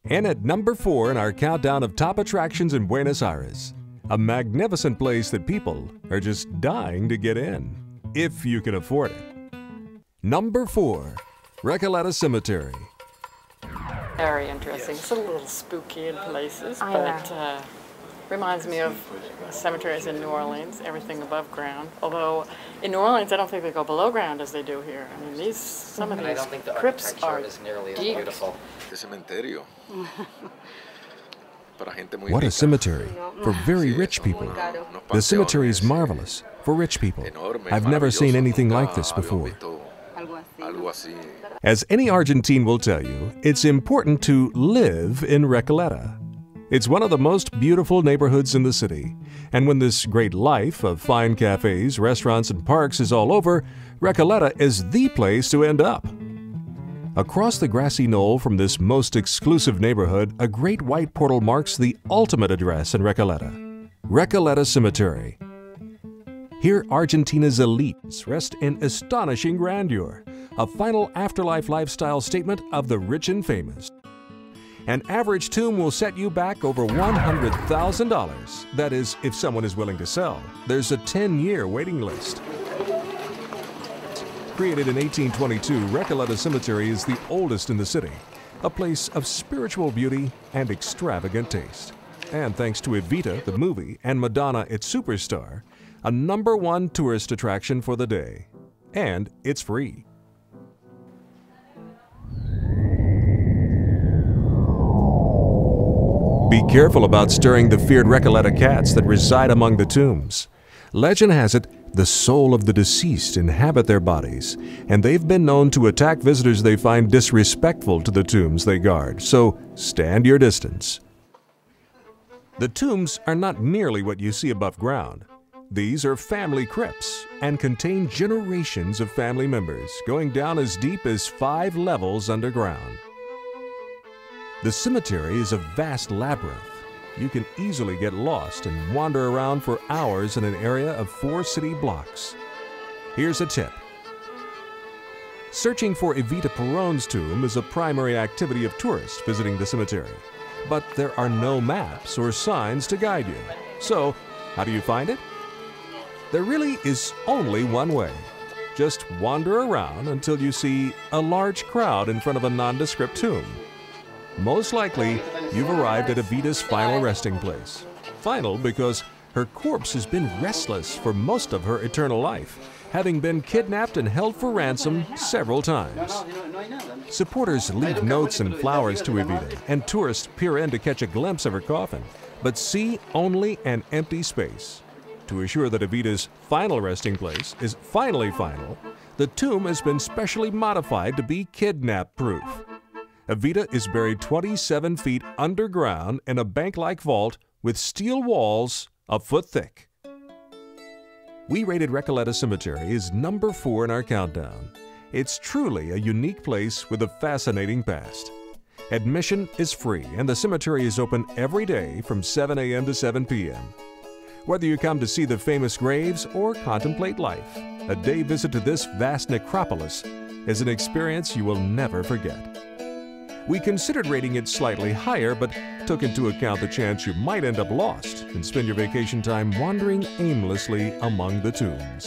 And at number 4 in our countdown of top attractions in Buenos Aires, a magnificent place that people are just dying to get in, if you can afford it. Number 4, Recoleta Cemetary. Very interesting. It's a little spooky in places, but reminds me of cemeteries in New Orleans, everything above ground. Although in New Orleans, I don't think they go below ground as they do here. I mean, some of these crypts are deep. What a cemetery for very rich people. The cemetery is marvelous for rich people. I've never seen anything like this before. As any Argentine will tell you, it's important to live in Recoleta. It's one of the most beautiful neighborhoods in the city, and when this great life of fine cafes, restaurants, and parks is all over, Recoleta is the place to end up. Across the grassy knoll from this most exclusive neighborhood, a great white portal marks the ultimate address in Recoleta, Recoleta Cemetary. Here, Argentina's elites rest in astonishing grandeur, a final afterlife lifestyle statement of the rich and famous. An average tomb will set you back over $100,000. That is, if someone is willing to sell. There's a 10-year waiting list. Created in 1822, Recoleta Cemetery is the oldest in the city, a place of spiritual beauty and extravagant taste. And thanks to Evita, the movie, and Madonna, its superstar, a #1 tourist attraction for the day. And it's free. Be careful about stirring the feared Recoleta cats that reside among the tombs. Legend has it, the soul of the deceased inhabit their bodies, and they've been known to attack visitors they find disrespectful to the tombs they guard, so stand your distance. The tombs are not merely what you see above ground. These are family crypts and contain generations of family members, going down as deep as 5 levels underground. The cemetery is a vast labyrinth. You can easily get lost and wander around for hours in an area of 4 city blocks. Here's a tip. Searching for Evita Perón's tomb is a primary activity of tourists visiting the cemetery, but there are no maps or signs to guide you. So, how do you find it? There really is only one way. Just wander around until you see a large crowd in front of a nondescript tomb. Most likely, you've arrived at Evita's final resting place. Final because her corpse has been restless for most of her eternal life, having been kidnapped and held for ransom several times. Supporters leave notes and flowers to Evita, and tourists peer in to catch a glimpse of her coffin, but see only an empty space. To assure that Evita's final resting place is finally final, the tomb has been specially modified to be kidnap-proof. Evita is buried 27 feet underground in a bank-like vault with steel walls a foot thick. We rated Recoleta Cemetery as number 4 in our countdown. It's truly a unique place with a fascinating past. Admission is free and the cemetery is open every day from 7 a.m. to 7 p.m. Whether you come to see the famous graves or contemplate life, a day visit to this vast necropolis is an experience you will never forget. We considered rating it slightly higher, but took into account the chance you might end up lost and spend your vacation time wandering aimlessly among the tombs.